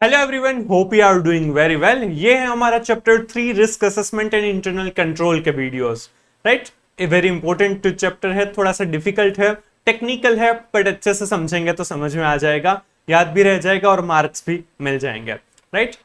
Hello everyone, hope you are doing very well. ये है हमारा chapter 3 risk assessment and internal control के videos. Right, a very important chapter है, थोड़ा सा डिफिकल्ट है, टेक्निकल है, बट अच्छे से समझेंगे तो समझ में आ जाएगा, याद भी रह जाएगा और मार्क्स भी मिल जाएंगे। राइट,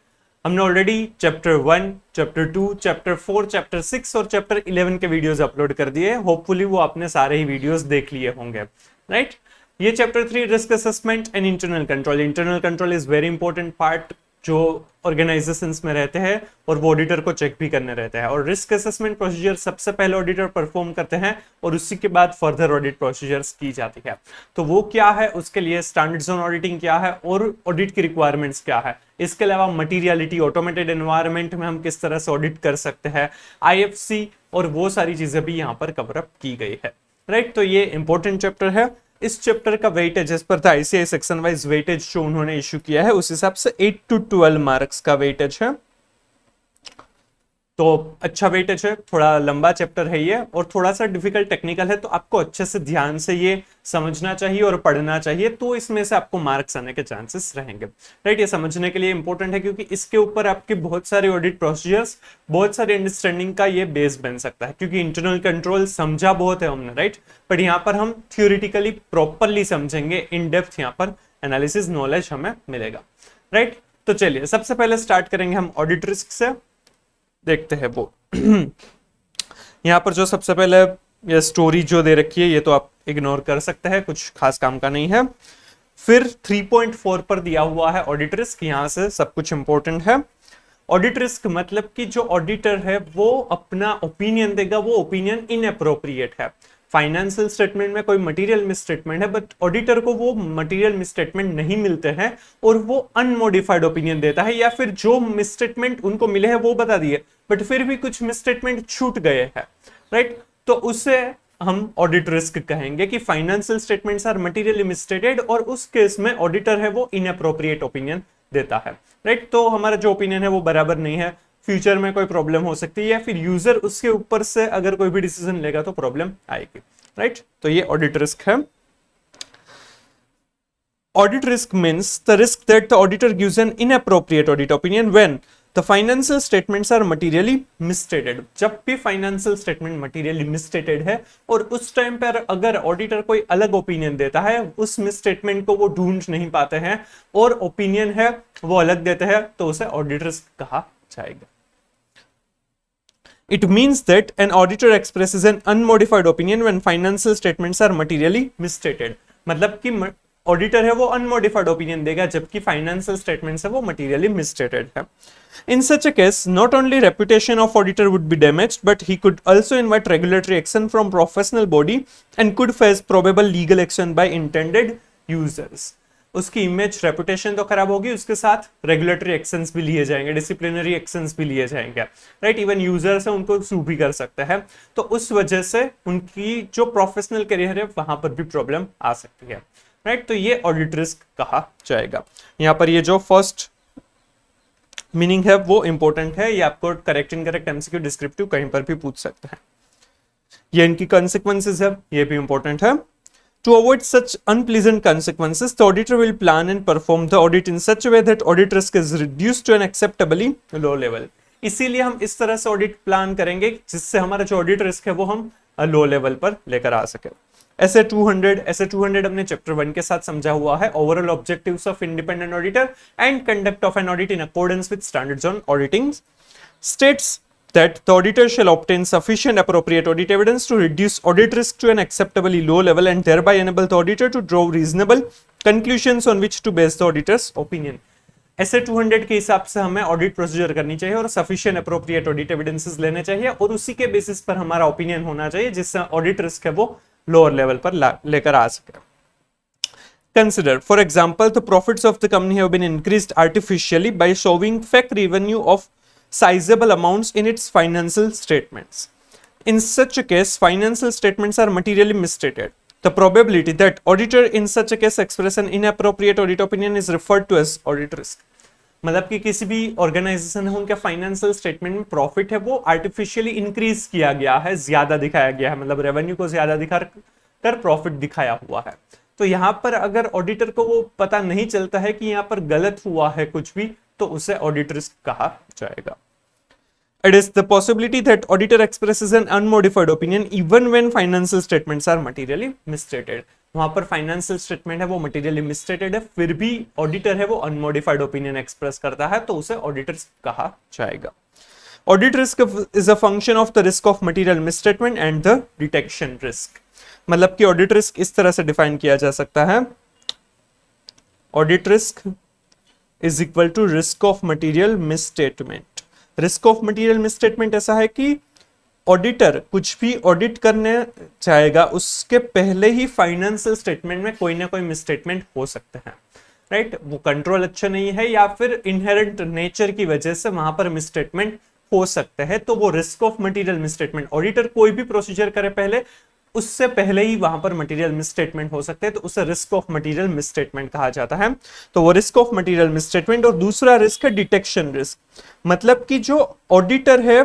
हमने already chapter 1, chapter 2, chapter 4, chapter 6 और चैप्टर 11 के वीडियोस अपलोड कर दिए। होपफुली वो आपने सारे ही वीडियोस देख लिए होंगे। राइट, ये chapter 3 risk assessment and internal control. Internal control is very important part जो ऑर्गेनाइजेशंस में रहते हैं और वो ऑडिटर को चेक भी करने रहते हैं। और रिस्क असेसमेंट प्रोसीजर सबसे पहले ऑडिटर परफॉर्म करते हैं और उसी के बाद फर्दर ऑडिट प्रोसीजर्स की जाती है। तो वो क्या है, उसके लिए स्टैंडर्ड्स ऑन ऑडिटिंग क्या है और ऑडिट की रिक्वायरमेंट्स क्या है। इसके अलावा मटीरियलिटी, ऑटोमेटेड एनवायरनमेंट में हम किस तरह से ऑडिट कर सकते हैं, आईएफसी और वो सारी चीजें भी यहाँ पर कवर अप की गई है। राइट, तो ये इंपॉर्टेंट चैप्टर है। इस चैप्टर का weightage as per ICI section wise weightage जो उन्होंने इशू किया है उस हिसाब से 8 to 12 मार्क्स का वेटेज है। तो अच्छा वेटेज है, थोड़ा लंबा चैप्टर है ये और थोड़ा सा डिफिकल्ट टेक्निकल है, तो आपको अच्छे से ध्यान से ये समझना चाहिए और पढ़ना चाहिए, तो इसमें से आपको मार्क्स आने के चांसेस रहेंगे। राइट, ये समझने के लिए इंपॉर्टेंट है क्योंकि इसके ऊपर आपके बहुत सारे ऑडिट प्रोसीजर्स, बहुत सारी अंडरस्टैंडिंग का ये बेस बन सकता है। क्योंकि इंटरनल कंट्रोल समझा बहुत है हमने, राइट, बट यहाँ पर हम थियोरिटिकली प्रॉपरली समझेंगे, इन डेप्थ यहाँ पर एनालिसिस नॉलेज हमें मिलेगा। राइट, तो चलिए सबसे पहले स्टार्ट करेंगे हम ऑडिट रिस्क से। देखते हैं वो यहाँ पर जो सबसे पहले ये स्टोरी जो दे रखी है ये तो आप इग्नोर कर सकते हैं, कुछ खास काम का नहीं है। फिर 3.4 पर दिया हुआ है ऑडिट रिस्क, यहां से सब कुछ इंपॉर्टेंट है। ऑडिट रिस्क मतलब कि जो ऑडिटर है वो अपना ओपिनियन देगा, वो ओपिनियन इनअप्रोप्रिएट है। फाइनेंशियल स्टेटमेंट में कोई मटेरियल मिसस्टेटमेंट है बट ऑडिटर को वो मटेरियल मिसस्टेटमेंट नहीं मिलते हैं और वो अनमोडिफाइड ओपिनियन देता है, या फिर जो मिसस्टेटमेंट उनको मिले हैं वो बता दिए बट फिर भी कुछ मिसस्टेटमेंट छूट गए हैं। राइट, तो उससे हम ऑडिट रिस्क कहेंगे कि financial statements are materially misstated और उस केस में ऑडिटर है वो इनअप्रोप्रिएट ओपिनियन देता है। राइट, तो हमारा जो ओपिनियन है वो बराबर नहीं है, फ्यूचर में कोई प्रॉब्लम हो सकती है या फिर यूजर उसके ऊपर से अगर कोई भी डिसीजन लेगा तो प्रॉब्लम आएगी। राइट, तो ये ऑडिट रिस्क है। Audit risk means the risk that the auditor gives an inappropriate audit opinion when the financial statements are materially misstated। जब भी फाइनेंशियल स्टेटमेंट मटेरियली मिसस्टेटेड है और उस टाइम पर अगर ऑडिटर कोई अलग ओपिनियन देता है, उस मिसस्टेटमेंट को वो ढूंढ नहीं पाते हैं और ओपिनियन है वो अलग देते हैं, तो उसे ऑडिट रिस्क कहा जाएगा। It means that an auditor expresses an unmodified opinion when financial statements are materially misstated। मतलब कि ऑडिटर है वो अनमोडिफाइड ओपिनियन देगा जबकि फाइनेंशियल स्टेटमेंट्स है वो मटेरियली मिसस्टेटेड है। In such a case, not only reputation of auditor would be damaged, but he could also invite regulatory action from professional body and could face probable legal action by intended users। उसकी image, reputation तो खराब होगी, उसके साथ regulatory actions भी लिए जाएंगे, disciplinary actions भी लिए जाएंगे। राइट, इवन यूजर्स है उनको सू भी कर सकते हैं, तो उस वजह से उनकी जो प्रोफेशनल करियर है वहां पर भी प्रॉब्लम आ सकती है। राइट, तो ये ऑडिट रिस्क कहा जाएगा। यहाँ पर ये जो फर्स्ट मीनिंग है वो इंपॉर्टेंट है, ये आपको करेक्ट इनकरेक्ट एमसीक्यू डिस्क्रिप्टिव कहीं पर भी पूछ सकते हैं। ये इनकी कॉन्सिक्वेंसेस है, ये भी इंपॉर्टेंट है। To avoid such unpleasant consequences, the auditor will plan and perform the audit in such a way that audit risk is reduced to an acceptably low level। इसीलिए हम इस तरह से ऑडिट प्लान करेंगे जिससे हमारा जो ऑडिट रिस्क है वो हम लो लेवल पर लेकर आ सके। ऐसे 200 हमने चैप्टर 1 के साथ समझा हुआ है। Overall objectives of independent auditor and conduct of an audit in accordance with standards on auditing states that the auditor shall obtain sufficient appropriate audit evidence to reduce audit risk to an acceptably low level and thereby enable the auditor to draw reasonable conclusions on which to base the auditor's opinion। ऐसे 200 के हिसाब से हमें audit procedure करनी चाहिए और sufficient appropriate audit evidences लेने चाहिए और उसी के बेसिस पर हमारा ओपिनियन होना चाहिए जिससे ऑडिट रिस्क है वो लोअर लेवल पर लेकर आ सके। Consider, for example, the profits of the company have been increased artificially by showing fake revenue of sizable amounts in its financial statements। In such a case, financial statements are materially misstated। The probability that auditor in such a case express an inappropriate audit opinion is referred to as audit risk। मतलब कि किसी भी organisation है उनके financial statement में profit है वो artificially increase किया गया है, ज्यादा दिखाया गया है, मतलब रेवेन्यू को ज्यादा दिखा कर प्रॉफिट दिखाया हुआ है, तो यहाँ पर अगर ऑडिटर को वो पता नहीं चलता है कि यहाँ पर गलत हुआ है कुछ भी, तो उसे ऑडिट रिस्क कहा जाएगा। It is the possibility that auditor expresses an unmodified opinion even when financial statements are materially misstated. वहां पर फाइनेंशियल स्टेटमेंट है वो मटेरियली मिसस्टेटेड है, फिर भी ऑडिटर है वो अनमोडिफाइड ओपिनियन एक्सप्रेस करता है, तो उसे ऑडिटर कहा जाएगा। Audit risk is a function of the risk of material misstatement and the detection risk. मतलब कि ऑडिट रिस्क इस तरह से डिफाइन किया जा सकता है, audit risk is equal to risk of material misstatement. Risk of material misstatement ऐसा है कि ऑडिटर कुछ भी ऑडिट करने चाहेगा उसके पहले ही फाइनेंशियल स्टेटमेंट में कोई ना कोई मिसस्टेटमेंट हो सकते हैं, राइट। वो कंट्रोल अच्छा नहीं है या फिर इनहेरेंट नेचर की वजह से वहां पर मिसस्टेटमेंट हो सकते हैं, तो वो risk of material misstatement, auditor कोई भी प्रोसीजर करे पहले उससे पहले ही वहां पर मटेरियल मिसस्टेटमेंट हो सकते हैं, तो उसे रिस्क ऑफ मटेरियल मिसस्टेटमेंट कहा जाता है। तो वो रिस्क ऑफ मटेरियल मिसस्टेटमेंट। और दूसरा रिस्क है डिटेक्शन रिस्क, मतलब कि जो ऑडिटर है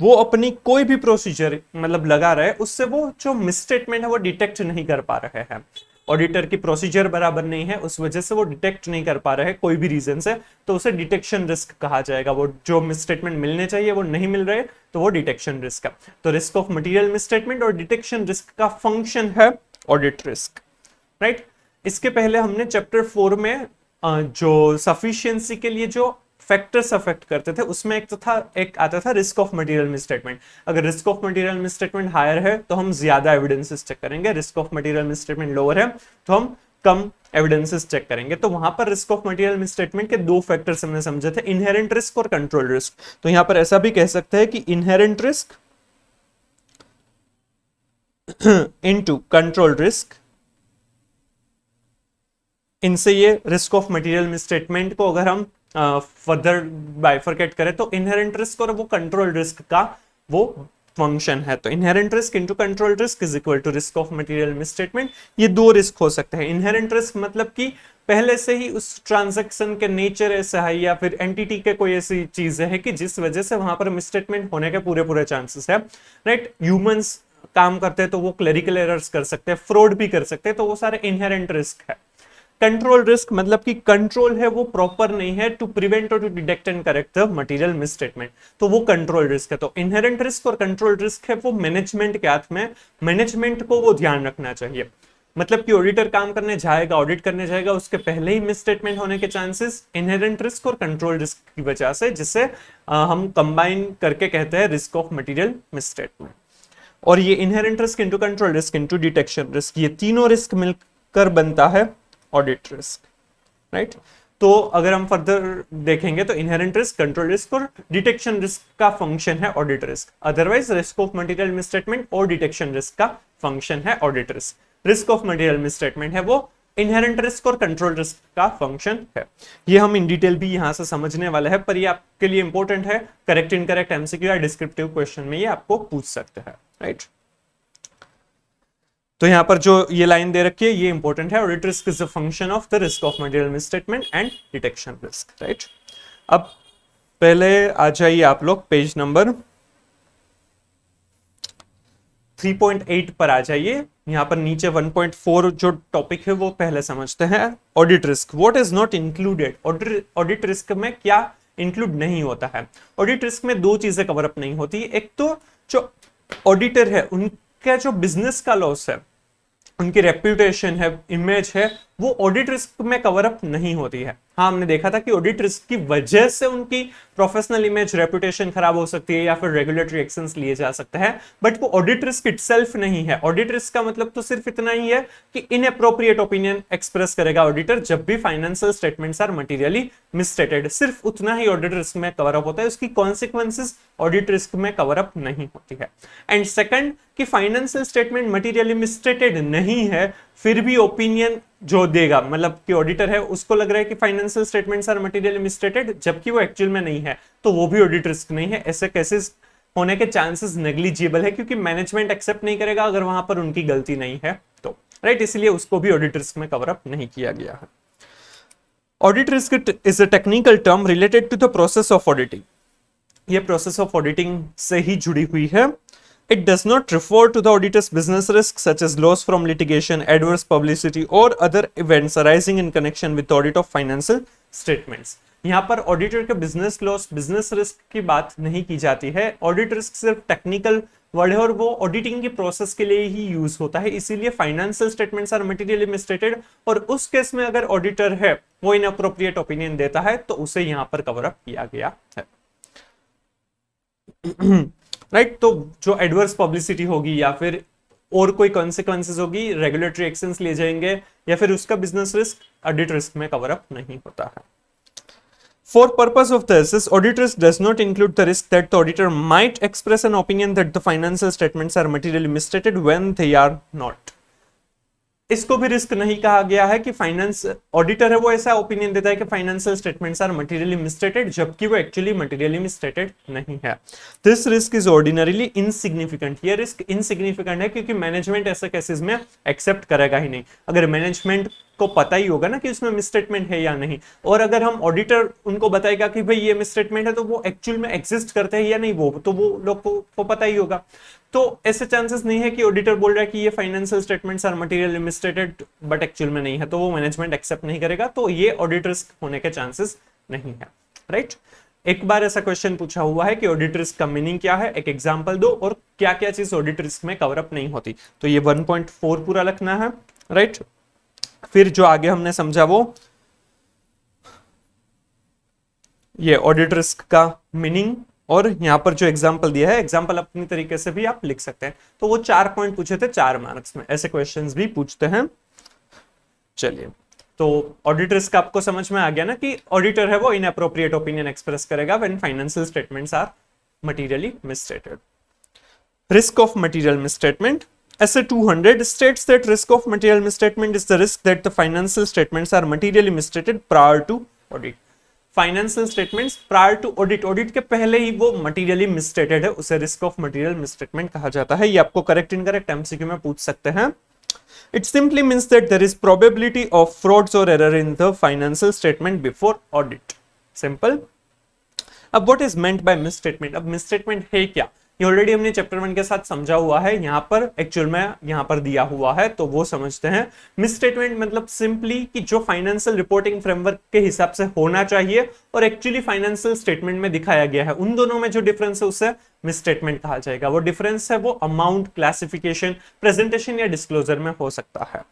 वो अपनी कोई भी प्रोसीजर मतलब लगा रहा है, उससे वो जो मिसस्टेटमेंट है वो डिटेक्ट नहीं कर पा रहे हैं। ऑडिटर की प्रोसीजर बराबर नहीं है, उस वजह से वो डिटेक्ट नहीं कर पा रहे हैं कोई भी रीजन से, तो उसे डिटेक्शन रिस्क कहा जाएगा। वो जो मिसस्टेटमेंट मिलने चाहिए वो नहीं मिल रहे, तो वो डिटेक्शन रिस्क है। तो रिस्क ऑफ मटेरियल मिसस्टेटमेंट और डिटेक्शन रिस्क का फंक्शन है ऑडिट रिस्क, राइट। इसके पहले हमने चैप्टर 4 में जो सफिशिएंसी के लिए जो फैक्टर्स अफेक्ट करते थे उसमें एक आता था रिस्क ऑफ मटेरियल मिसस्टेटमेंट। अगर risk of material misstatement higher है तो हम ज्यादा एविडेंसेस चेक करेंगे, risk of material misstatement lower है तो हम कम एविडेंसेस चेक करेंगे। तो वहां पर रिस्क ऑफ मटेरियल मिसस्टेटमेंट के दो फैक्टर्स हमने समझे थे, इनहेरेंट रिस्क और कंट्रोल रिस्क। तो यहां पर ऐसा भी कह सकते हैं कि inherent risk into control risk, इनसे ये रिस्क ऑफ मटेरियल मिसस्टेटमेंट को अगर हम फर्दर बाइफरकेट करें तो इनहेरेंट रिस्क और वो कंट्रोल रिस्क का वो फंक्शन है। तो inherent risk into control risk is equal to risk of material misstatement. ये दो रिस्क हो सकते हैं। इनहेरेंट रिस्क मतलब कि पहले से ही उस ट्रांजैक्शन के नेचर ऐसा है या फिर एंटिटी के कोई ऐसी चीज है कि जिस वजह से वहां पर मिसस्टेटमेंट होने के पूरे चांसेस है, राइट। ह्यूमंस काम करते हैं तो वो क्लेरिकल एरर्स कर सकते हैं, फ्रॉड भी कर सकते हैं, तो वो सारे इनहेरेंट रिस्क है। कंट्रोल रिस्क मतलब कि कंट्रोल है वो प्रॉपर नहीं है टू प्रिवेंट और to detect and correct the material misstatement, तो वो कंट्रोल रिस्क है। तो इनहेरेंट रिस्क और कंट्रोल रिस्क है वो मैनेजमेंट के हाथ में, मैनेजमेंट को वो ध्यान रखना चाहिए। मतलब कि ऑडिटर काम करने जाएगा, ऑडिट करने जाएगा, उसके पहले ही मिसस्टेटमेंट होने के चांसेस इनहेरेंट रिस्क और कंट्रोल रिस्क की वजह से, जिसे हम कंबाइन करके कहते हैं रिस्क ऑफ मटेरियल मिसस्टेटमेंट। और ये inherent risk into control risk into detection risk, ये तीनों रिस्क मिलकर बनता है ऑडिट रिस्क, राइट। तो अगर हम फर्दर देखेंगे तो इनहेरेंट रिस्क, कंट्रोल रिस्क और डिटेक्शन रिस्क का फंक्शन है audit risk. Otherwise risk of material misstatement और डिटेक्शन रिस्क का फंक्शन है audit risk. Risk of material misstatement है वो इनहेरेंट रिस्क और कंट्रोल रिस्क का फंक्शन है। ये हम इन डिटेल भी यहां से समझने वाले हैं, पर ये आपके लिए इंपॉर्टेंट है। करेक्ट इनकरेक्ट एमसीक्यू या डिस्क्रिप्टिव क्वेश्चन में ये आपको पूछ सकते हैं, राइट। तो यहां पर जो ये लाइन दे रखी है ये इंपॉर्टेंट है, audit risk is a function of the risk of material misstatement and detection risk, right. अब पहले आ जाइए आप लोग पेज नंबर 3.8 पर आ जाइए। यहां पर नीचे 1.4 जो टॉपिक है वो पहले समझते हैं। Audit risk, what is not included. Audit risk में क्या इंक्लूड नहीं होता है। ऑडिट रिस्क में दो चीजें कवर अप नहीं होती। एक तो जो ऑडिटर है उनका जो बिजनेस का लॉस है, उनकी रेप्यूटेशन है, इमेज है, वो ऑडिट रिस्क में कवर अप नहीं होती है। हाँ, हमने देखा था कि ऑडिट रिस्क की वजह से उनकी प्रोफेशनल इमेज, रेप्यूटेशन खराब हो सकती है या फिर रेगुलेटरी एक्शंस लिए जा सकते हैं, बट वो ऑडिट रिस्क इटसेल्फ नहीं है। ऑडिट रिस्क का मतलब तो सिर्फ इतना ही है कि इनएप्रोप्रिएट ओपिनियन एक्सप्रेस करेगा ऑडिटर जब भी financial statements are materially misstated. सिर्फ उतना ही ऑडिट रिस्क में कवर अप होता है, उसकी कॉन्सिक्वेंसेस ऑडिट रिस्क में कवर अप नहीं होती है। एंड सेकंड कि फाइनेंशियल स्टेटमेंट मटेरियली मिसस्टेटेड नहीं है, फिर भी ओपिनियन जो देगा, मतलब कि ऑडिटर है उसको लग रहा है कि financial statements are materially misstated, जबकि वो एक्चुअल में नहीं है, तो वो भी ऑडिट रिस्क नहीं है। ऐसे केसेस होने के चांसेस नेग्लिजिबल है, क्योंकि मैनेजमेंट एक्सेप्ट नहीं करेगा अगर वहां पर उनकी गलती नहीं है तो, राइट। इसलिए उसको भी ऑडिट रिस्क में कवर अप नहीं किया गया है। Audit risk is a technical term related to the process of auditing. ये प्रोसेस ऑफ ऑडिटिंग से ही जुड़ी हुई है। It does not refer to the auditor's business risks such as loss from litigation, adverse publicity or other events arising in connection with the audit of financial statements. यहाँ पर auditor के business loss, business risk की बात नहीं की जाती है। Audit risk सिर्फ टेक्निकल वर्ड है और वो ऑडिटिंग की प्रोसेस के लिए ही यूज होता है, इसीलिए financial statements are materially misstated. और उस केस में अगर ऑडिटर है वो इनअप्रोप्रिएट ओपिनियन देता है तो उसे यहां पर कवर अप किया गया है। राइट तो जो एडवर्स पब्लिसिटी होगी या फिर और कोई कॉन्सिक्वेंसेस होगी, रेगुलेटरी एक्शंस लिए जाएंगे या फिर उसका बिजनेस रिस्क ऑडिट रिस्क में कवर अप नहीं होता है। For purpose of this, audit risk does not include the risk that the auditor might express an opinion that the financial statements are materially misstated when they are not. इसको भी risk नहीं कहा गया है कि फाइनेंस ऑडिटर है वो ऐसा ओपिनियन देता है कि financial statements are materially misstated जबकि वो एक्चुअली मटेरियली मिसस्टेटेड नहीं है। This risk is ordinarily insignificant. ये रिस्क इनसिग्निफिकेंट है क्योंकि मैनेजमेंट ऐसे केसेस में एक्सेप्ट करेगा ही नहीं। अगर मैनेजमेंट को पता ही होगा ना कि उसमें मिसस्टेटमेंट है या नहीं, और अगर हम ऑडिटर उनको बताएगा कि भाई ये मिसस्टेटमेंट है तो वो एक्चुअल में एग्जिस्ट करते हैं या नहीं वो तो वो लोग को पता ही होगा। तो ऐसे चांसेस नहीं है कि ऑडिटर बोल रहा है कि ये financial statements are materially misstated but actual में नहीं है, तो वो मैनेजमेंट एक्सेप्ट नहीं करेगा, तो ये ऑडिट रिस्क होने के चांसेस नहीं है। राइट एक बार ऐसा क्वेश्चन पूछा हुआ है कि ऑडिट रिस्क का मीनिंग क्या है, एक एग्जांपल दो और क्या क्या चीज ऑडिट रिस्क में कवर अप नहीं होती। तो ये 1.4 पूरा लिखना है। राइट फिर जो आगे हमने समझा वो ये ऑडिट रिस्क का मीनिंग और यहां पर जो एग्जांपल दिया है, एग्जांपल अपनी तरीके से भी आप लिख सकते हैं। तो वो 4 पॉइंट पूछे थे 4 मार्क्स में, ऐसे क्वेश्चंस भी पूछते हैं। चलिए तो ऑडिट रिस्क आपको समझ में आ गया ना कि ऑडिटर है वो इनअप्रोप्रिएट ओपिनियन एक्सप्रेस करेगा when financial statements are materially misstated. Risk of material misstatement Essay 200 states that risk of material misstatement is the risk that the financial statements are materially misstated prior to audit. Financial statements prior to audit, audit के पहले ही वो materially misstated है, उसे risk of material misstatement कहा जाता है। ये आपको correct incorrect MCQ में पूछ सकते हैं। It simply means that there is probability of frauds or error in the financial statement before audit. Simple. अब what is meant by misstatement? अब misstatement है क्या? ये ऑलरेडी हमने चैप्टर 1 के साथ समझा हुआ है, यहाँ पर एक्चुअल में यहाँ पर दिया हुआ है तो वो समझते हैं। मिसस्टेटमेंट मतलब सिंपली कि जो फाइनेंशियल रिपोर्टिंग फ्रेमवर्क के हिसाब से होना चाहिए और एक्चुअली फाइनेंशियल स्टेटमेंट में दिखाया गया है, उन दोनों में जो डिफरेंस है उसे मिसस्टेटमेंट कहा जाएगा। वो डिफरेंस है वो अमाउंट, क्लासिफिकेशन, प्रेजेंटेशन या डिस्क्लोजर में हो सकता है।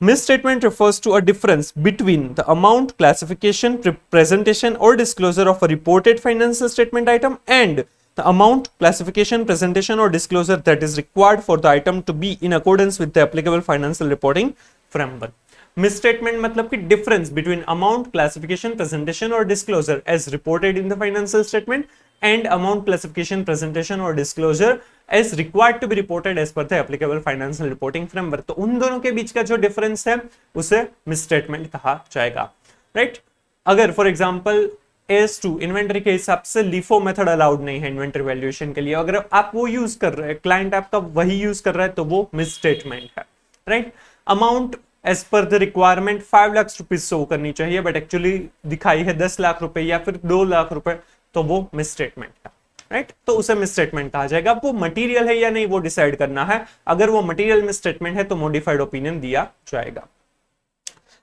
Misstatement refers to a difference between the amount, classification, presentation or disclosure of a reported financial statement item and the amount, classification, presentation or disclosure that is required for the item to be in accordance with the applicable financial reporting framework. Misstatement मतलब कि difference between amount, classification, presentation or disclosure as reported in the financial statement and amount, classification, presentation or disclosure as required to be reported as per the applicable financial reporting framework. तो उन दोनों के बीच का जो difference है उसे misstatement कहा जाएगा। राइट अगर फॉर एग्जाम्पल AS2 इन्वेंटरी के हिसाब से LIFO मेथड अलाउड नहीं है इन्वेंटरी वैल्यूएशन के लिए, अगर आप वो यूज कर रहे हैं, क्लाइंट आपका वही यूज कर रहा है तो वो मिसस्टेटमेंट है। Right amount as per the requirement 5 lakh rupees show करनी चाहिए बट एक्चुअली दिखाई है 10 लाख रुपए या फिर 2 लाख रुपए, तो वो मिसस्टेटमेंट है। राइट तो उसे मिसस्टेटमेंट कहा जाएगा। वो मटेरियल है या नहीं वो डिसाइड करना है, अगर वो मटेरियल मिसस्टेटमेंट है तो मॉडिफाइड ओपिनियन दिया जाएगा।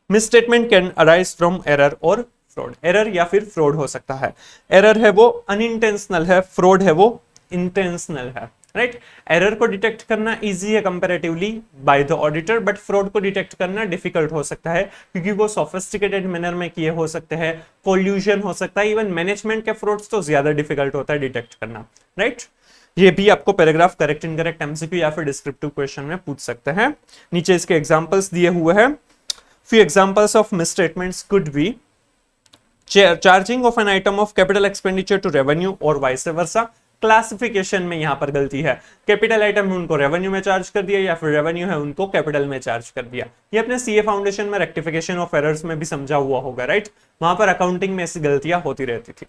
Misstatement can arise from error और फ्रॉड, एरर या फिर फ्रॉड हो सकता है। एरर है वो अनइंटेंशनल है, फ्रॉड है वो इंटेंशनल है। राइट एरर को डिटेक्ट करना इजी है comparatively bye the auditor, but fraud को डिटेक्ट करना डिफिकल्ट हो सकता है क्योंकि वो सोफिस्टिकेटेड मैनर में किए हो सकते हैं, कोल्यूशन हो सकता है, इवन मैनेजमेंट के फ्रॉड्स तो ज्यादा डिफिकल्ट होता है डिटेक्ट करना। राइट ये भी आपको पैराग्राफ करेक्ट इनकरेक्ट एमसीक्यू या फिर डिस्क्रिप्टिव क्वेश्चन में पूछ सकते हैं। नीचे इसके एग्जांपल्स दिए हुए हैं। Few examples of misstatements could be charging off an item of capital expenditure to revenue और वाइस वर्सा। क्लासिफिकेशन में यहां पर गलती है, कैपिटल आइटम है उनको रेवेन्यू में चार्ज कर दिया या फिर रेवेन्यू है उनको कैपिटल में चार्ज कर दिया। ये अपने सीए फाउंडेशन में रेक्टिफिकेशन ऑफ एरर्स में भी समझा हुआ होगा। राइट वहां पर अकाउंटिंग में ऐसी गलतियां होती रहती थी।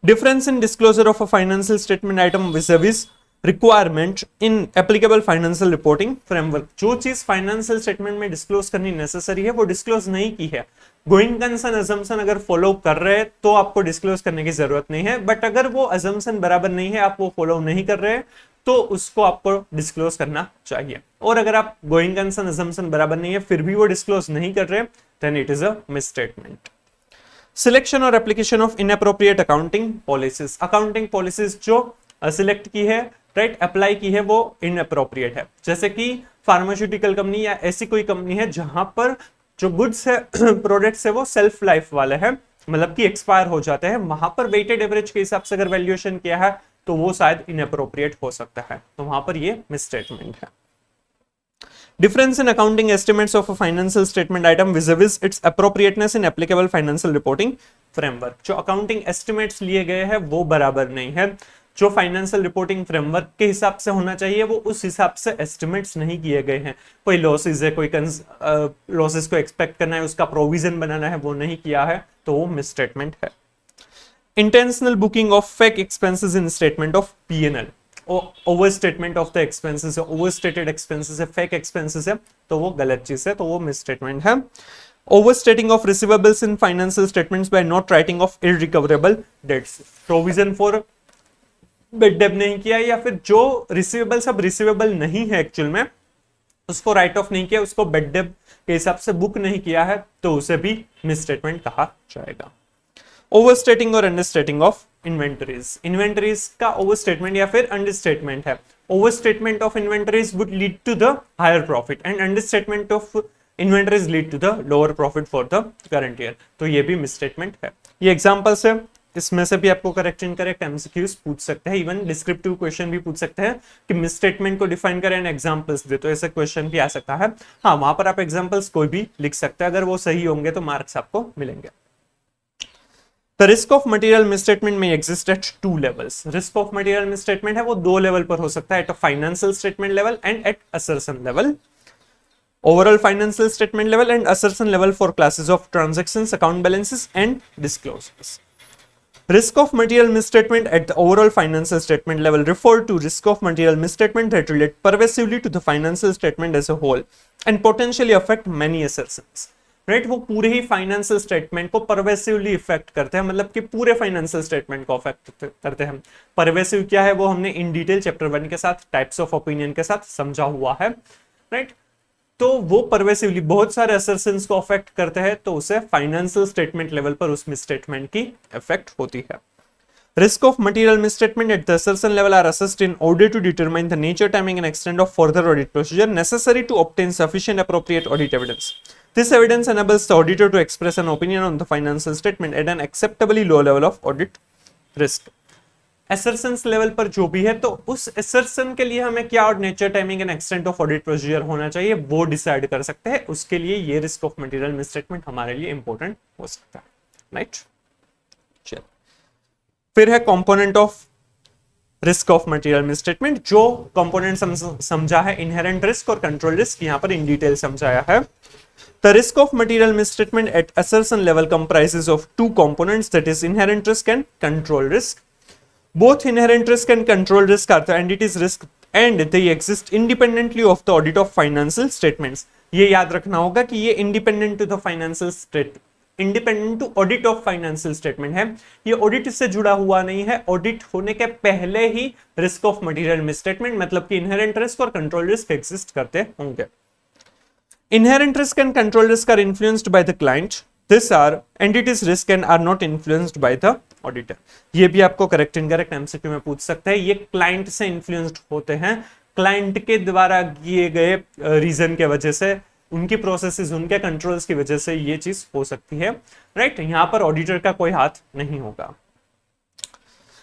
Difference in disclosure of a financial statement item विज़ requirement in applicable financial reporting framework, जो चीज फाइनेंशियल स्टेटमेंट में डिस्क्लोज करनी नेसेसरी है वो डिस्क्लोज नहीं की है। गोइंग कंसर्न अजम्पशन अगर फॉलो कर रहे हैं तो आपको डिस्क्लोज करने की जरूरत नहीं है, बट अगर वो अजम्पशन बराबर नहीं है, आप वो फॉलो नहीं कर रहे हैं, तो उसको आपको डिस्क्लोज करना चाहिए। और अगर आप गोइंग कंसर्न अजम्पशन बराबर नहीं है फिर भी वो डिस्क्लोज नहीं कर रहे, then it is a misstatement. Selection और application of inappropriate accounting policies, accounting policies जो सिलेक्ट की है, राइट, अप्लाई की है, वो इनअप्रोप्रिएट है। जैसे कि फार्मास्यूटिकल कंपनी या ऐसी कोई कंपनी है जहां पर जो गुड्स है प्रोडक्ट्स है वो सेल्फ लाइफ वाले हैं, मतलब कि एक्सपायर हो जाते हैं, वहां पर वेटेड एवरेज के हिसाब से अगर वैल्यूएशन किया है तो वो शायद इनअप्रोप्रिएट हो सकता है, तो वहां पर ये मिसस्टेटमेंट है। Difference in accounting estimates of a financial statement item vis-a-vis its appropriateness in applicable financial reporting framework, जो अकाउंटिंग एस्टिमेट्स लिए गए हैं वो बराबर नहीं है, जो फाइनेंशियल रिपोर्टिंग फ्रेमवर्क के हिसाब से होना चाहिए वो उस हिसाब से एस्टिमेट्स नहीं किए गए हैं। कोई लॉसेस है, कोई लॉसेस को एक्सपेक्ट करना है, उसका प्रोविजन बनाना है, वो नहीं किया है, तो वो मिसस्टेटमेंट है। Intentional booking of fake expenses in statement of P&L, over statement of the expenses है, ओवर स्टेटेड एक्सपेंसेस है, फेक एक्सपेंसेस है, तो वो गलत चीज है, तो वो मिसस्टेटमेंट है। Overstating of receivables in financial statements by not writing off irrecoverable debts, provision for bad debt नहीं किया, या फिर जो रिसीवेबल्स अब रिसीवेबल नहीं है एक्चुअल में उसको राइट ऑफ नहीं किया, उसको बेड डेट के हिसाब से बुक नहीं किया है, तो उसे भी मिसस्टेटमेंट कहा जाएगा। ओवरस्टेटिंग और अंडरस्टेटिंग ऑफ इन्वेंटरीज, इन्वेंटरीज का ओवरस्टेटमेंट या फिर अंडरस्टेटमेंट है। Overstatement of inventories would lead to the higher profit and understatement of inventories lead to the lower profit for the current year, तो ये भी मिसस्टेटमेंट है। ये एग्जांपल्स है, इसमें से भी आपको करेक्ट इनकरेक्ट एमसीक्यूज पूछ सकते हैं, इवन डिस्क्रिप्टिव क्वेश्चन भी पूछ सकते हैं कि मिसस्टेटमेंट को डिफाइन करें एंड एग्जांपल्स दे, तो ऐसे क्वेश्चन भी आ सकता है। हाँ, वहां पर आप एग्जांपल्स कोई भी लिख सकते हैं, अगर वो सही होंगे तो मार्क्स आपको मिलेंगे। The risk of material misstatement may exist at two levels. Risk of material misstatement है वो दो लेवल पर हो सकता है, at a financial statement level and at assertion level. Overall financial statement level and assertion level for classes of transactions, account balances and disclosures. Risk of material misstatement at the overall financial statement level refer to risk of material misstatement that relate pervasively to the financial statement as a whole and potentially affect many assertions. Right, वो पूरे ही financial statement को pervasively effect करते हैं, मतलब कि पूरे financial statement को affect करते हैं। परवेसिव क्या है वो हमने इन डिटेल चैप्टर 1 के साथ टाइप्स ऑफ ओपिनियन के साथ समझा हुआ है, राइट। तो वो परवेसिवली बहुत सारे असर्शंस को अफेक्ट करते हैं, तो उसे फाइनेंशियल स्टेटमेंट लेवल पर उस मिसस्टेटमेंट की इफेक्ट होती है। Risk of material misstatement at the assertion level are assessed in order to determine the nature, timing and extent of further audit procedure necessary to obtain sufficient appropriate audit evidence. This evidence enables the auditor to express an opinion on the financial statement at an acceptably low level of audit risk. Assertions level पर जो भी है, तो उस assertion के लिए हमें क्या और nature, timing and extent of audit procedure होना चाहिए वो डिसाइड कर सकते हैं, उसके लिए ये risk of material misstatement हमारे लिए इंपॉर्टेंट हो सकता है, राइट। चलो, फिर है component of risk of material misstatement, जो कंपोनेंट समझा है इनहेरेंट रिस्क और कंट्रोल रिस्क, यहां पर इन डिटेल समझाया है। The risk of material misstatement at assertion level comprises of two components, that is inherent risk and control risk. Both inherent risk and control risk are the entities risk and they exist independently of the audit of financial statements. ये याद रखना होगा कि ये independent to the financial statement, independent to audit of financial statement है, ये audit से जुड़ा हुआ नहीं है। ऑडिट होने के पहले ही रिस्क ऑफ मटेरियल मिसस्टेटमेंट, मतलब कि इनहेरेंट रिस्क और कंट्रोल रिस्क एग्जिस्ट करते होंगे। Inherent risk and control risk are influenced by the client, this are entities risk and are not influenced by the auditor. ये भी आपको करेक्ट इनकरेक्ट एमसीक्यू में पूछ सकते हैं। ये क्लाइंट से इन्फ्लुएंस्ड होते हैं, क्लाइंट के द्वारा किए गए रीजन के वजह से, उनकी प्रोसेसेस, उनके कंट्रोल्स की वजह से ये चीज हो सकती है, राइट। यहां पर ऑडिटर का कोई हाथ नहीं होगा।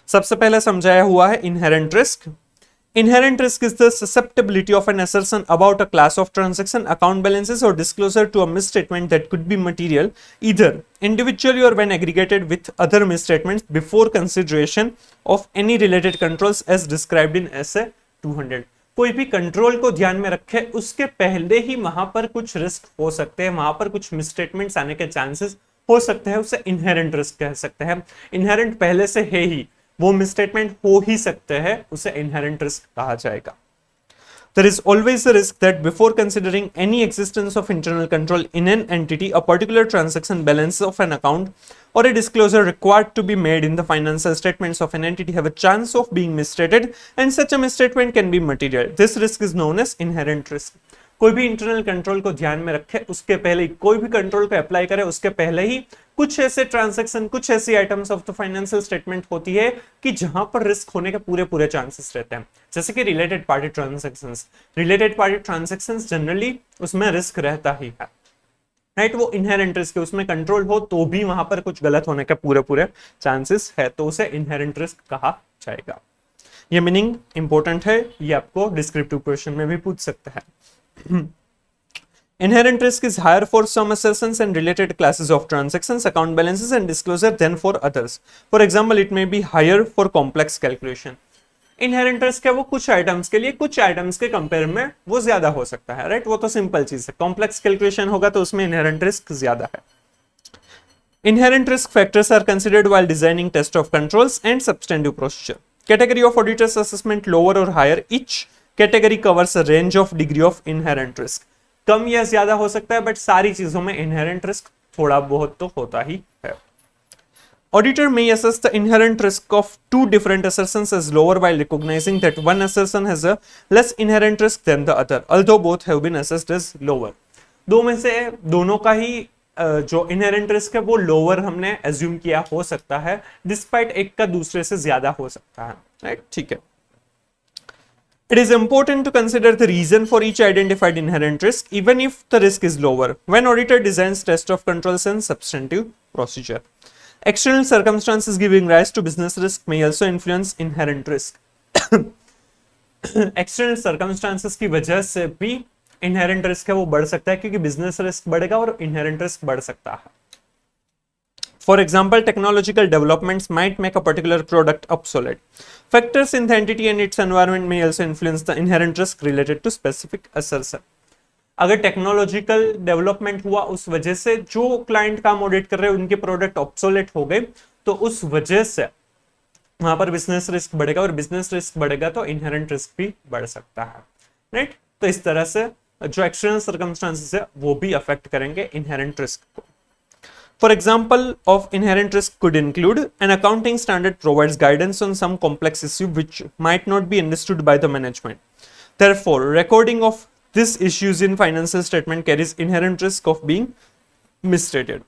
सबसे पहले समझाया हुआ है inherent risk. Inherent risk is the susceptibility of an assertion about a class of transaction, account balances or disclosure to a misstatement that could be material either individually or when aggregated with other misstatements before consideration of any related controls as described in SA 200. कोई भी control को ध्यान में रखे उसके पहले ही वहां पर कुछ रिस्क हो सकते हैं, वहां पर कुछ मिसस्टेटमेंट्स आने के चांसेस हो सकते हैं, उसे इनहेरेंट रिस्क कह सकते हैं। इनहेरेंट पहले से है ही, वो मिसस्टेटमेंट हो ही सकते हैं, उसे इनहेरेंट रिस्क कहा जाएगा। There is always a risk that before considering any existence of internal control in an entity, a particular transaction balance of an account or a disclosure required to be made in the financial statements of an entity have a chance of being misstated, and such a misstatement can be material. This risk is known as inherent risk. कोई भी internal control को ध्यान में रखे, उसके पहले ही कोई भी कंट्रोल को अप्लाई करे, उसके पहले ही कुछ ऐसे ट्रांजैक्शन, कुछ ऐसी items of the financial statement होती है कि जहां पर रिस्क होने के पूरे पूरे चांसेस रहते हैं, जैसे कि related party transactions. Related party transactions generally उसमें रिस्क रहता ही है, राइट। वो इनहेरेंट रिस्क है, उसमें कंट्रोल हो तो भी वहां पर कुछ गलत होने के पूरे पूरे चांसेस है, तो उसे इनहेरेंट रिस्क कहा जाएगा। ये मीनिंग इंपॉर्टेंट है, ये आपको डिस्क्रिप्टिव क्वेश्चन में भी पूछ सकता है। Inherent risk is higher for some assertions and related classes of transactions, account balances and disclosure than for others. For example, it may be higher for complex calculation. Inherent risk है वो कुछ items के लिए, कुछ items के compare में वो ज्यादा हो सकता है, राइट। वो तो सिंपल चीज है। कॉम्प्लेक्स कैलकुलेशन होगा तो उसमें इनहेरेंट रिस्क ज्यादा है। Inherent risk factors are considered while designing test of controls and substantive procedure. Category of auditors assessment lower or higher. Each category covers a range of degree of inherent risk. कम या ज्यादा हो सकता है, but सारी चीजों में inherent risk थोड़ा बहुत तो होता ही है। Auditor may assess the inherent risk of two different assertions as lower while recognizing that one assertion has a less inherent risk than the other, although both have been assessed as lower. दो में से दोनों का ही जो inherent risk है वो lower हमने assume किया हो सकता है, डिस्पाइट एक का दूसरे से ज्यादा हो सकता है, राइट। ठीक है। It is important to consider the reason for each identified inherent risk, even if the risk is lower, when auditor designs test of controls and substantive procedure. External circumstances giving rise to business risk may also influence inherent risk. External circumstances की वजह से भी inherent risk है वो बढ़ सकता है, क्योंकि business risk बढ़ेगा और inherent risk बढ़ सकता है। For example, technological developments might make a particular product obsolete. Factors in the entity and its environment may also influence the inherent risk related to specific assertion. अगर technological development हुआ, उस वजह से जो client काम ऑडिट कर रहे हैं उनके प्रोडक्ट ऑब्सोलेट हो गए, तो उस वजह से वहां पर बिजनेस रिस्क बढ़ेगा, और बिजनेस रिस्क बढ़ेगा तो इनहेरेंट रिस्क भी बढ़ सकता है, राइट। तो इस तरह से जो एक्सटर्नल सर्कमस्टांसेस है वो भी अफेक्ट करेंगे इनहेरेंट रिस्क को। For example of inherent risk could include an accounting standard provides guidance on some complex issue which might not be understood by the management. Therefore, recording of these issues in financial statement carries inherent risk of being misstated.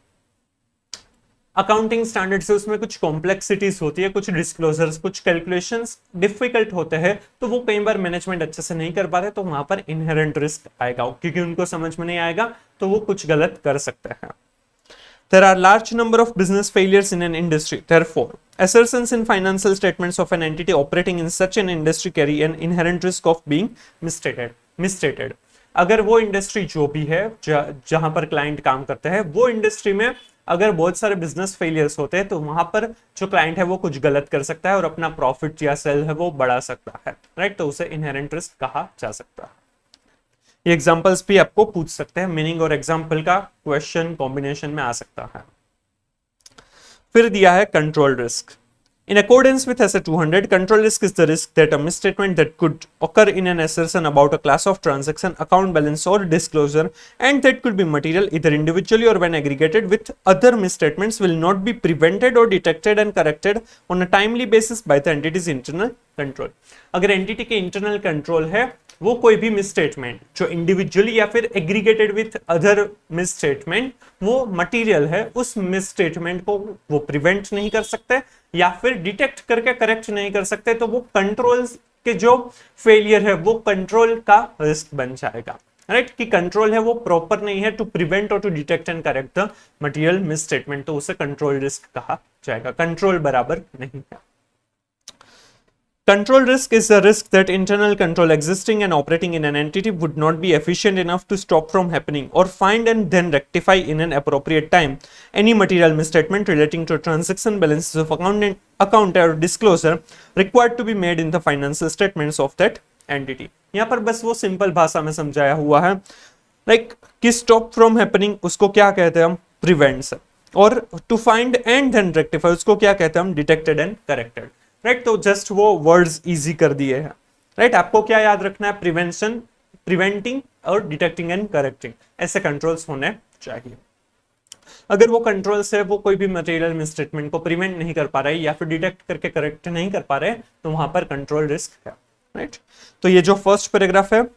Accounting standard से उसमें कुछ complexities होती है, कुछ disclosures, कुछ calculations difficult होते हैं, तो वो कई बार मैनेजमेंट अच्छे से नहीं कर पाते, तो वहां पर इनहेरेंट रिस्क आएगा, क्योंकि उनको समझ में नहीं आएगा तो वो कुछ गलत कर सकते हैं। There are large number of business failures in an industry. Therefore, assertions in financial statements of an entity operating in such an industry carry an inherent risk of being misstated. अगर वो इंडस्ट्री जो भी है जहां पर client काम करते हैं, वो इंडस्ट्री में अगर बहुत सारे बिजनेस फेलियर्स होते हैं, तो वहां पर जो क्लाइंट है वो कुछ गलत कर सकता है और अपना प्रॉफिट या सेल है वो बढ़ा सकता है, राइट। तो उसे इनहेरेंट रिस्क कहा जा सकता है। ये एग्जांपल्स भी आपको पूछ सकते हैं, मीनिंग और एग्जांपल का क्वेश्चन कॉम्बिनेशन में आ सकता है। फिर दिया है control risk. In accordance with SA 200, control risk is the risk that a misstatement that could occur in an assertion about a class of transaction, account balance or disclosure, and that could be material either individually or when aggregated with other misstatements, will not be prevented or detected and corrected on a timely basis by the entity's internal control. अगर entity के internal control है, वो कोई भी misstatement जो individually या फिर aggregated with other misstatement वो मटेरियल है, उस मिसस्टेटमेंट को वो प्रिवेंट नहीं कर सकते या फिर डिटेक्ट करके करेक्ट नहीं कर सकते, तो वो कंट्रोल के जो फेलियर है वो कंट्रोल का रिस्क बन जाएगा, राइट। कि कंट्रोल है वो प्रॉपर नहीं है टू प्रिवेंट और to detect and correct the material misstatement, तो उसे कंट्रोल रिस्क कहा जाएगा। कंट्रोल बराबर नहीं है। Control risk is a risk that internal control existing and operating in an entity would not be efficient enough to stop from happening or find and then rectify in an appropriate time any material misstatement relating to transaction balances of account or disclosure required to be made in the financial statements of that entity. यहाँ पर बस वो simple भाषा में समझाया हुआ है, like कि stop from happening उसको क्या कहते हैं हम, prevents, और to find and then rectify उसको क्या कहते हैं हम, detected and corrected. राइट। तो जस्ट वो वर्ड्स इजी कर दिए हैं, राइट। आपको क्या याद रखना है, प्रिवेंशन, प्रिवेंटिंग और डिटेक्टिंग एंड करेक्टिंग, ऐसे कंट्रोल्स होने चाहिए। अगर वो कंट्रोल्स है वो कोई भी मटेरियल मिसट्रीटमेंट को प्रिवेंट नहीं कर पा रहे या फिर डिटेक्ट करके करेक्ट नहीं कर पा रहे, तो वहां पर कंट्रोल रिस्क है, राइट। तो ये जो फर्स्ट पैराग्राफ है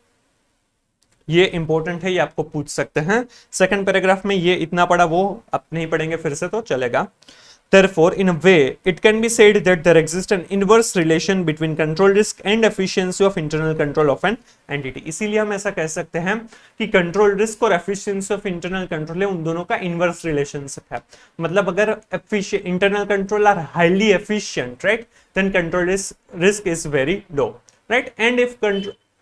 ये इंपॉर्टेंट है, ये आपको पूछ सकते हैं। सेकंड पैराग्राफ में ये इतना पढ़ा, वो आप नहीं पढ़ेंगे फिर से तो चलेगा। Therefore, in a way, it can be said that there exists an inverse relation between control risk and efficiency of internal control of an entity. इसीलिए हम ऐसा कह सकते हैं कि कंट्रोल रिस्क और एफिशिएंसी ऑफ इंटरनल कंट्रोल है, उन दोनों का इनवर्स रिलेशनशिप है। मतलब अगर internal control are highly efficient, right, then control risk is very low, right. And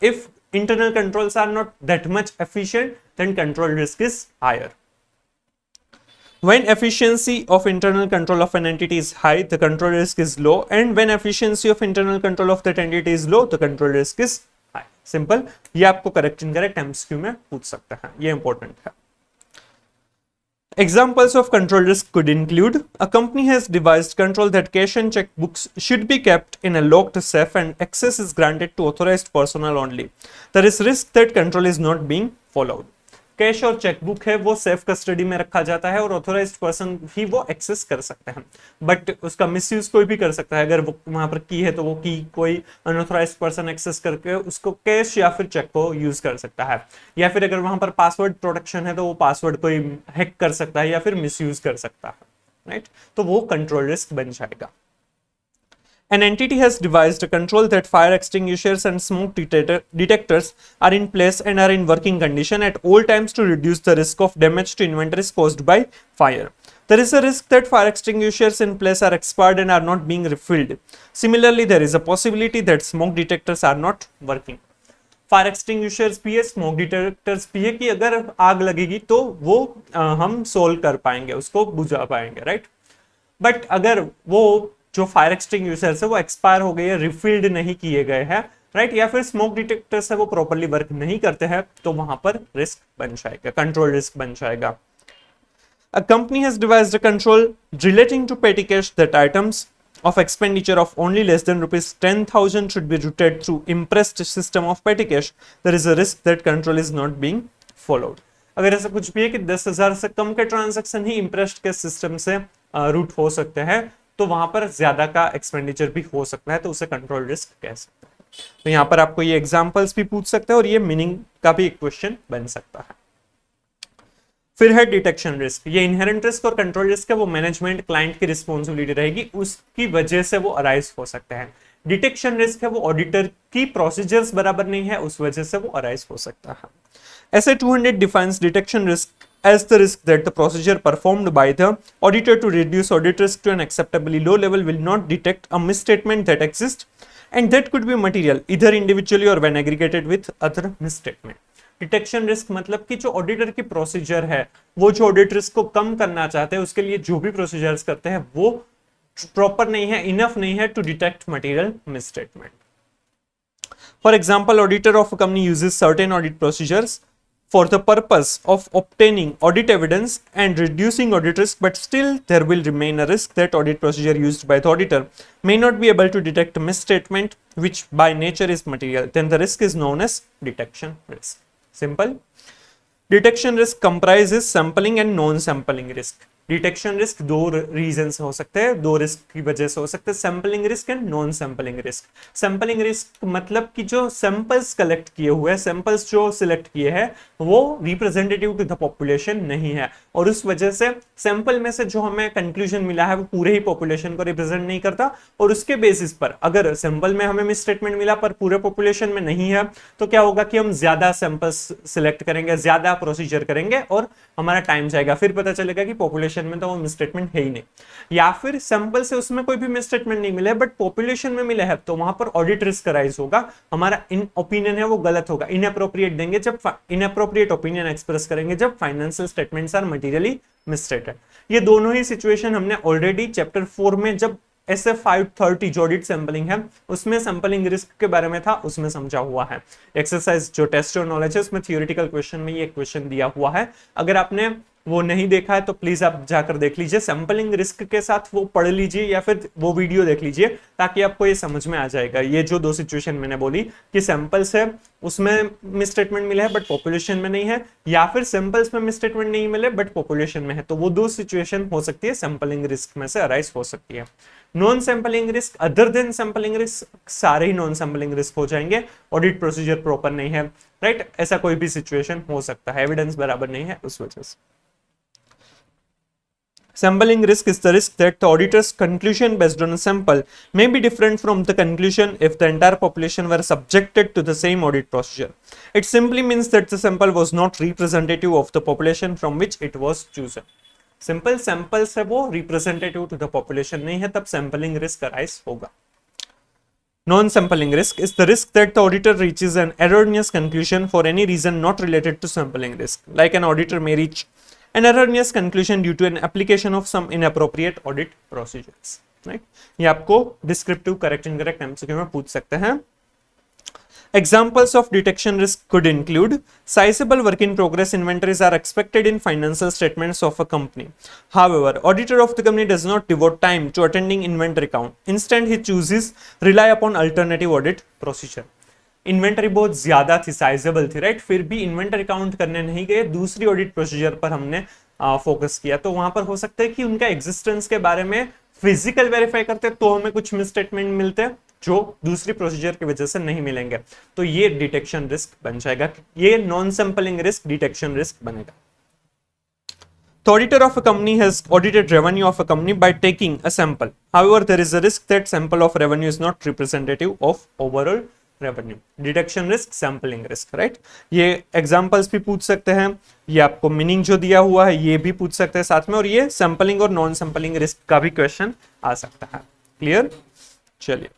if internal controls are not that much efficient, then control risk is higher. When efficiency of internal control of an entity is high, the control risk is low, and when efficiency of internal control of that entity is low, the control risk is high. Simple. ये आपको correct incorrect MCQ में पूछ सकते हैं, ये important है। Examples of control risk could include: a company has devised control that cash and checkbooks should be kept in a locked safe and access is granted to authorized personnel only. There is risk that control is not being followed. Cash और chequebook है वो safe custody में रखा जाता है और authorised person ही वो access कर सकते हैं, बट उसका मिसयूज कोई भी कर सकता है। अगर वो वहां पर की है तो वो की कोई अनऑथोराइज्ड पर्सन एक्सेस करके उसको कैश या फिर चेक को यूज कर सकता है, या फिर अगर वहां पर पासवर्ड प्रोटेक्शन है तो वो पासवर्ड कोई हैक कर सकता है या फिर मिसयूज कर सकता है, राइट। तो वो कंट्रोल रिस्क बन जाएगा। An entity has devised a control that fire extinguishers and smoke detectors are in place and are in working condition at all times to reduce the risk of damage to inventories caused by fire. There is a risk that fire extinguishers in place are expired and are not being refilled. Similarly, there is a possibility that smoke detectors are not working. Fire extinguishers भी है, smoke detectors भी है कि अगर आग लगेगी तो वो हम सोल्व कर पाएंगे, उसको बुझा पाएंगे, राइट। बट अगर वो जो फायर एक्सटिंग्विशर्स है वो एक्सपायर हो गए हैं, रिफिल्ड नहीं किए गए हैं, राइट, या फिर स्मोक डिटेक्टर्स है वो प्रॉपर्ली वर्क नहीं करते हैं, तो वहां पर रिस्क बन जाएगा, कंट्रोल रिस्क बन जाएगा। A company has devised a control relating to petty cash that items of expenditure of only less than rupees 10,000 should be routed through impressed system of petty cash. There is a risk that control is not being followed. अगर ऐसा कुछ भी है कि 10,000 से कम के transaction ही impressed के system से रूट हो सकते हैं, तो वहां पर ज्यादा का एक्सपेंडिचर भी हो सकता है, तो उसे कंट्रोल रिस्क कह सकते हैं। तो यहां पर आपको ये एग्जांपल्स भी पूछ सकते हैं और ये मीनिंग का भी एक क्वेश्चन बन सकता है। फिर है डिटेक्शन रिस्क। ये इनहेरेंट रिस्क और कंट्रोल रिस्क है, वो मैनेजमेंट क्लाइंट की रिस्पॉन्सिबिलिटी रहेगी, उसकी वजह से वो अराइज हो सकते हैं। डिटेक्शन रिस्क है वो ऑडिटर की प्रोसीजर्स बराबर नहीं है, उस वजह से वो अराइज हो सकता है। ऐसे 200 defines detection risk as the risk that the procedure performed by the auditor to reduce audit risk to an acceptably low level will not detect a misstatement that exists and that could be material either individually or when aggregated with other misstatement. Detection risk मतलब कि जो auditor की procedure है, वो जो audit risk को कम करना चाहते हैं उसके लिए जो भी प्रोसीजर्स करते हैं वो प्रॉपर नहीं है, इनफ नहीं है to detect material misstatement. For example, auditor of a company uses certain audit procedures for the purpose of obtaining audit evidence and reducing audit risk, but still there will remain a risk that audit procedure used by the auditor may not be able to detect a misstatement which by nature is material. Then the risk is known as detection risk. Simple. Detection risk comprises sampling and non-sampling risk. Detection risk दो reason से हो सकते हैं, दो risk की वजह से हो सकते हैं, sampling risk and non sampling risk. Sampling risk मतलब कि जो सैंपल्स कलेक्ट किए हुए हैं, सैंपल्स जो सिलेक्ट किए हैं वो रिप्रेजेंटेटिव टू द पॉपुलेशन नहीं है और उस वजह से सैंपल में से जो हमें कंक्लूजन मिला है वो पूरे ही पॉपुलेशन को रिप्रेजेंट नहीं करता और उसके बेसिस पर अगर सैंपल में हमें मिसस्टेटमेंट मिला पर पूरे पॉपुलेशन में नहीं है तो क्या होगा कि हम ज्यादा सैंपल्स सिलेक्ट करेंगे, ज्यादा प्रोसीजर करेंगे और हमारा टाइम जाएगा, फिर पता चलेगा कि पॉपुलेशन में तो वो मिसस्टेटमेंट है ही नहीं, या फिर सैंपल से उसमें कोई भी मिसस्टेटमेंट नहीं मिला है बट पॉपुलेशन में मिला है तो वहां पर ऑडिट रिस्क राइज होगा, हमारा इन ओपिनियन है वो गलत होगा, इनअप्रोप्रिएट देंगे जब इनअप्रोप्रिएट ओपिनियन एक्सप्रेस करेंगे जब financial statements are materially misstated. ये दोनों ही सिचुएशन हमने ऑलरेडी चैप्टर 4 में जब SF 530 जो ऑडिट सैंपलिंग है उसमें सैंपलिंग रिस्क के बारे में था उसमें समझा हुआ है। एक्सरसाइज जो टेस्ट और नॉलेज है उसमें थियोरेटिकल क्वेश्चन में ये क्वेश्चन दिया हुआ है। अगर आपने वो नहीं देखा है तो प्लीज आप जाकर देख लीजिए, सैंपलिंग रिस्क के साथ वो पढ़ लीजिए या फिर वो वीडियो देख लीजिए, ताकि आपको ये समझ में आ जाएगा। ये जो दो सिचुएशन मैंने बोली कि सैंपल्स है उसमें मिसस्टेटमेंट मिले हैं बट पॉपुलेशन में नहीं है, या फिर सैंपल्स में मिसस्टेटमेंट नहीं मिले बट पॉपुलेशन में है, तो वो दो सिचुएशन हो सकती है, सैंपलिंग रिस्क में से अराइज हो सकती है। Non sampling risk other than sampling risk, सारे ही नॉन सैंपलिंग रिस्क हो जाएंगे, ऑडिट प्रोसीजर प्रॉपर नहीं है, राइट, ऐसा कोई भी सिचुएशन हो सकता है, एविडेंस बराबर नहीं है उस वजह से। Sampling risk is the risk that the auditor's conclusion based on a sample may be different from the conclusion if the entire population were subjected to the same audit procedure. It simply means that the sample was not representative of the population from which it was chosen. Simple samples है वो representative to the population नहीं है, तब sampling risk arise होगा। Non-sampling risk is the risk that the auditor reaches an erroneous conclusion for any reason not related to sampling risk. Like an auditor may reach an erroneous conclusion due to an application of some inappropriate audit procedures. Right? ये आपको descriptive correct incorrect MCQ में पूछ सकते हैं। Examples of detection risk could include sizable work in progress inventories are expected in financial statements of a company. However, auditor of the company does not devote time to attending inventory count. Instead, he chooses rely upon alternative audit procedure. Inventory बहुत ज्यादा थी, sizeable थी, right, फिर भी inventory count करने नहीं गए, दूसरी ऑडिट प्रोसीजर पर हमने फोकस किया, तो वहां पर हो सकता है कि उनका एग्जिस्टेंस के बारे में फिजिकल वेरीफाई करते तो हमें कुछ मिसस्टेटमेंट मिलते जो दूसरी प्रोसीजर की वजह से नहीं मिलेंगे, तो ये डिटेक्शन रिस्क बन जाएगा, ये non sampling risk detection risk बनेगा। The auditor of a company has audited revenue of a company by taking a sample. However, there is a risk that sample of revenue is not representative of overall revenue. Detection risk, sampling risk, right? ये examples भी पूछ सकते हैं, ये आपको meaning जो दिया हुआ है ये भी पूछ सकते हैं साथ में, और ये सैंपलिंग और नॉन सैंपलिंग रिस्क का भी क्वेश्चन आ सकता है। क्लियर? चलिए।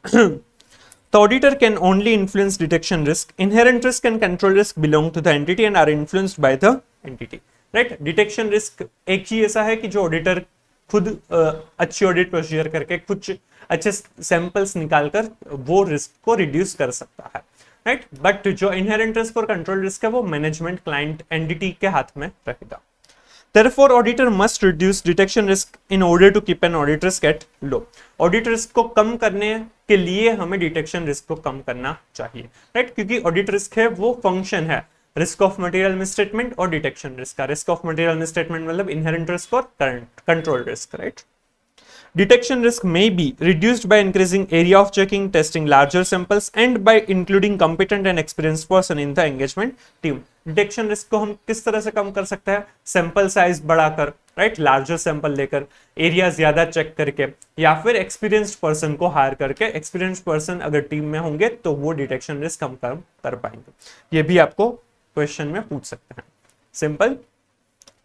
The auditor can only influence detection risk. Inherent risk and control risk belong to the entity and are influenced by the entity. Right? Detection risk एक ही ऐसा है कि जो ऑडिटर खुद अच्छी ऑडिट प्रोसीजर करके कुछ अच्छे सैंपल्स निकालकर वो रिस्क को रिड्यूस कर सकता है, राइट, बट जो इनहेरेंट रिस्क और कंट्रोल रिस्क है वो मैनेजमेंट क्लाइंट एंटिटी के हाथ में रहेगा। Therefore, auditor must reduce detection risk in order to keep an audit risk at low. Audit risk को कम करने के लिए हमें डिटेक्शन रिस्क को कम करना चाहिए, राइट, क्योंकि ऑडिट रिस्क है वो फंक्शन है रिस्क ऑफ मटेरियल मिसस्टेटमेंट और डिटेक्शन रिस्क का। रिस्क ऑफ मटेरियल मिसस्टेटमेंट मतलब इनहेरेंट रिस्क और control risk, right. Detection risk may be reduced by increasing area of checking, testing larger samples, and by including competent and experienced person in the engagement team. Detection risk को हम किस तरह से कम कर सकते हैं? Sample size बढ़ाकर, right, larger sample लेकर, एरिया ज्यादा चेक करके, या फिर एक्सपीरियंस्ड पर्सन को हायर करके। एक्सपीरियंस्ड पर्सन अगर टीम में होंगे तो वो डिटेक्शन रिस्क हम कम कर पाएंगे। ये भी आपको क्वेश्चन में पूछ सकते हैं। सिंपल।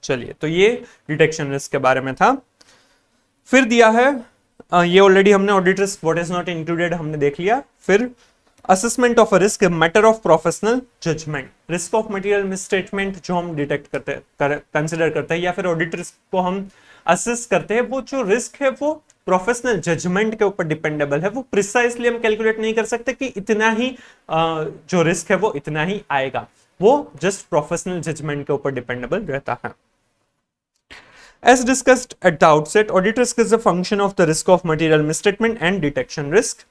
चलिए, तो ये डिटेक्शन रिस्क के बारे में था। फिर दिया है ये ऑलरेडी हमने audit risk what is not included हमने देख लिया। फिर assessment of a risk matter of professional judgement. Risk of material misstatement जो हम डिटेक्ट करते कंसिडर करते हैं या फिर ऑडिट रिस्क को हम असेस करते हैं, वो जो रिस्क है वो प्रोफेशनल जजमेंट के ऊपर डिपेंडेबल है। वो प्रिसाइसली हम कैलकुलेट नहीं कर सकते कि इतना ही जो रिस्क है वो इतना ही आएगा, वो जस्ट प्रोफेशनल जजमेंट के ऊपर डिपेंडेबल रहता है। As discussed at the outset, audit risk is a function of the risk of material misstatement and detection risk.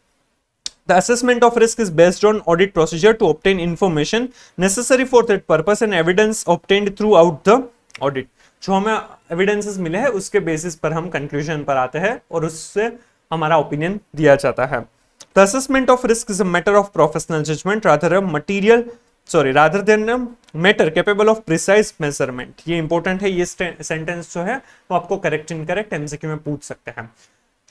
The assessment of risk is based on audit procedure to obtain information necessary for that purpose and evidence obtained throughout the audit. जो हमें evidences मिले हैं उसके basis पर हम conclusion पर आते हैं और उससे हमारा opinion दिया जाता है। The assessment of risk is a matter of professional judgment rather than a matter capable of precise measurement. ये इंपॉर्टेंट है, ये सेंटेंस जो है वो आपको करेक्ट इनकरेक्ट एमसीक्यू में पूछ सकते हैं।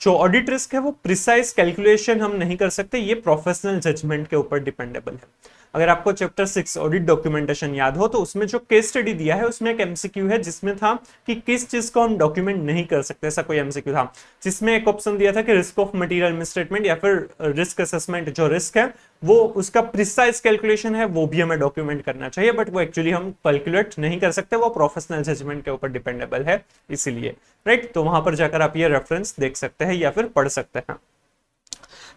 जो ऑडिट रिस्क है वो प्रिसाइज कैलकुलेशन हम नहीं कर सकते, ये प्रोफेशनल जजमेंट के ऊपर डिपेंडेबल है। अगर आपको चैप्टर 6 ऑडिट डॉक्यूमेंटेशन याद हो तो उसमें जो केस स्टडी दिया है उसमें एक एमसीक्यू है जिसमें था कि किस चीज को हम डॉक्यूमेंट नहीं कर सकते, ऐसा कोई एमसीक्यू था जिसमें एक ऑप्शन दिया था कि रिस्क ऑफ मटेरियल मिसस्टेटमेंट या फिर रिस्क असेसमेंट जो रिस्क है वो उसका प्रिसाइज कैलकुलेशन है वो भी हमें डॉक्यूमेंट करना चाहिए, बट वो एक्चुअली हम कैलकुलेट नहीं कर सकते, वो प्रोफेशनल जजमेंट के ऊपर डिपेंडेबल है इसीलिए, राइट। तो वहां पर जाकर आप ये रेफरेंस देख सकते हैं या फिर पढ़ सकते हैं।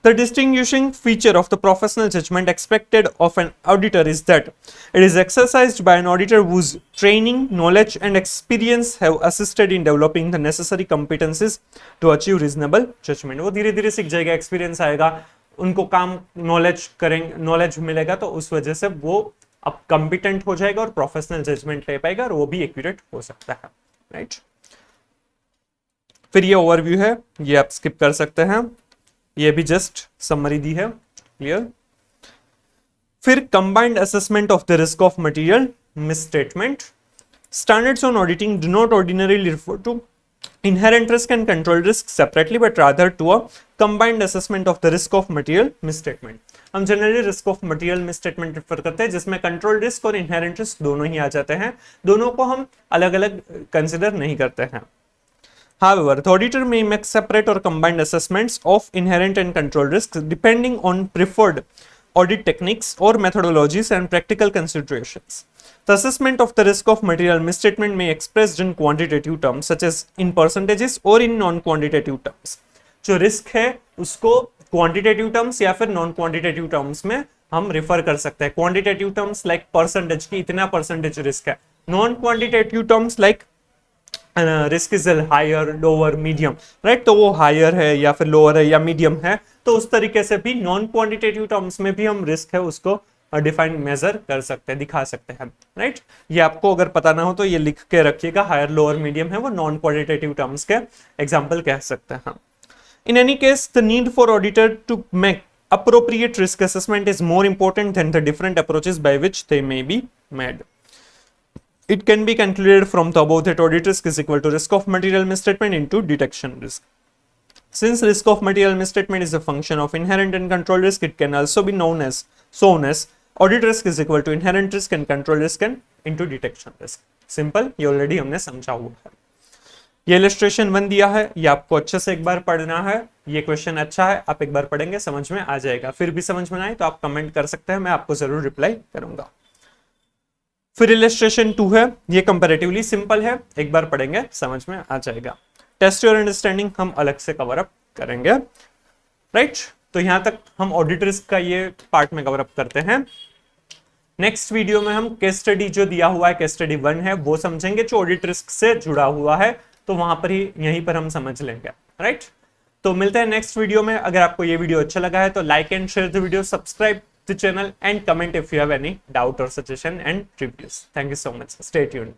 The distinguishing feature of the professional judgment expected of an auditor is that it is exercised by an auditor whose training, knowledge, and experience have assisted in developing the necessary competencies to achieve reasonable judgment. वो धीरे धीरे सीख जाएगा, experience आएगा, उनको काम knowledge करेंगे, knowledge मिलेगा, तो उस वजह से वो अब कॉम्पिटेंट हो जाएगा और प्रोफेशनल जजमेंट ले पाएगा और वो भी एक्यूरेट हो सकता है, राइट। फिर ये ओवरव्यू है, ये आप स्किप कर सकते हैं, ये भी जस्ट समरी दी है, क्लियर। फिर combined assessment of the risk of material misstatement. Standards on auditing do not ordinarily refer to inherent risk and control risk separately but rather to a combined assessment of the risk of material misstatement। हम generally risk of material misstatement refer करते हैं जिसमें control risk और inherent risk दोनों ही आ जाते हैं, दोनों को हम अलग अलग कंसिडर नहीं करते हैं। However, the auditor may make separate or combined assessments of inherent and control risks depending on preferred audit techniques or methodologies and practical considerations. The assessment of the risk of material misstatement may be expressed in quantitative terms such as in percentages or in non-quantitative terms. जो risk है उसको quantitative terms या फिर non quantitative terms में हम refer कर सकते हैं। क्वांटिटेटिव टर्म्स लाइक परसेंटेज की इतना परसेंटेज रिस्क है, non quantitative terms like risk is higher, lower, medium, right. तो वो हायर है या फिर लोअर है या मीडियम है, तो उस तरीके से भी नॉन क्वांटिटेटिव टर्म्स में भी हम रिस्क है उसको डिफाइन मेजर कर सकते हैं, दिखा सकते हैं, राइट। ये आपको अगर पता ना हो तो ये लिख के रखिएगा, हायर, लोअर, मीडियम है वो नॉन क्वांटिटेटिव टर्म्स के एग्जाम्पल कह सकते हैं। In any case the need for auditor to make appropriate risk assessment is more important than the different approaches by which they may be made. It can be concluded from the above that audit risk is equal to risk of material misstatement into detection risk. Since risk of material misstatement is a function of inherent and control risk, it can also be known as audit risk is equal to inherent risk and control risk and into detection risk. Simple, ये already हमने समझा हुआ है। ये illustration 1 दिया है, ये आपको अच्छे से एक बार पढ़ना है, ये क्वेश्चन अच्छा है, आप एक बार पढ़ेंगे समझ में आ जाएगा। फिर भी समझ में आए तो आप कमेंट कर सकते हैं, मैं आपको जरूर रिप्लाई करूंगा। फिर इलस्ट्रेशन 2 है, ये कंपैरेटिवली सिंपल है, एक बार पढ़ेंगे समझ में आ जाएगा। टेस्ट योर अंडरस्टैंडिंग हम अलग से कवर अप करेंगे, राइट। तो यहां तक हम ऑडिट रिस्क का ये पार्ट में कवर अप करते हैं। नेक्स्ट वीडियो में हम केस स्टडी जो दिया हुआ है, केस स्टडी 1 है, वो समझेंगे जो ऑडिट रिस्क से जुड़ा हुआ है, तो वहां पर ही यहीं पर हम समझ लेंगे, राइट। तो मिलते हैं नेक्स्ट वीडियो में। अगर आपको ये वीडियो अच्छा लगा है तो like and share the video, subscribe the channel and comment if you have any doubt और suggestion and reviews. Thank you so much, stay tuned.